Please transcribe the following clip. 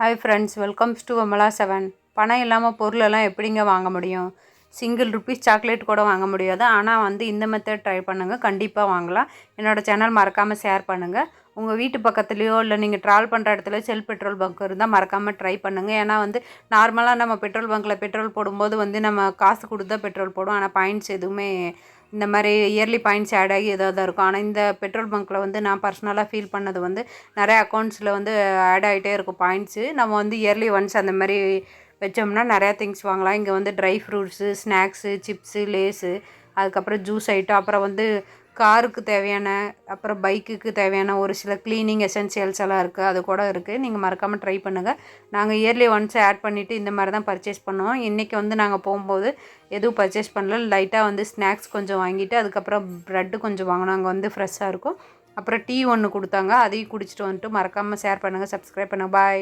Hi friends, welcomes to Vimala 7. பணம் இல்லாமல் பொருளெல்லாம் எப்படிங்க வாங்க முடியும்? சிங்கிள் ருப்பீஸ் சாக்லேட் கூட வாங்க முடியாது. ஆனால் இந்த மெத்தட் ட்ரை பண்ணுங்கள், கண்டிப்பாக வாங்கலாம். என்னோடய சேனல் மறக்காமல் ஷேர் பண்ணுங்கள். உங்கள் வீட்டு பக்கத்துலேயோ இல்லை நீங்கள் ட்ராவல் பண்ணுற இடத்துல செல் பெட்ரோல் பங்க் இருந்தால் மறக்காமல் ட்ரை பண்ணுங்கள். ஏன்னா நார்மலாக நம்ம பெட்ரோல் பங்க்கில் பெட்ரோல் போடும்போது நம்ம காசு கொடுத்தா பெட்ரோல் போடும். ஆனால் பாயிண்ட்ஸ் எதுவுமே இந்த மாதிரி இயர்லி பாயிண்ட்ஸ் ஆட் ஆகி ஏதாவது தான் இருக்கும். ஆனால் இந்த பெட்ரோல் பங்க்கில் நான் பர்சனலாக ஃபீல் பண்ணது நிறைய அக்கௌண்ட்ஸில் ஆட் ஆகிட்டே இருக்கும் பாயிண்ட்ஸு. நம்ம இயர்லி ஒன்ஸ் அந்த மாதிரி வச்சோம்னா நிறையா திங்ஸ் வாங்கலாம். இங்கே dry fruits, snacks, chips, Lay's, அதுக்கப்புறம் ஜூஸ் ஐட்டம், அப்புறம் காருக்கு தேவையான, அப்புறம் பைக்குக்கு தேவையான ஒரு சில க்ளீனிங் எசென்சியல்ஸ் எல்லாம் இருக்குது. அது கூட இருக்குது. நீங்கள் மறக்காமல் ட்ரை பண்ணுங்கள். நாங்கள் இயர்லி ஒன்ஸ் ஆட் பண்ணிவிட்டு இந்த மாதிரி தான் பர்ச்சேஸ் பண்ணுவோம். இன்றைக்கி நாங்கள் போகும்போது எதுவும் பர்ச்சேஸ் பண்ணல. லைட்டாக ஸ்நாக்ஸ் கொஞ்சம் வாங்கிட்டு அதுக்கப்புறம் ப்ரெட்டு கொஞ்சம் வாங்கினோம். அங்கே ஃப்ரெஷ்ஷாக இருக்கும். அப்புறம் டீ ஒன்று கொடுத்தாங்க, அதையும் குடிச்சிட்டு வந்துட்டு மறக்காமல் ஷேர் பண்ணுங்கள், சப்ஸ்கிரைப் பண்ணுங்கள். பாய்.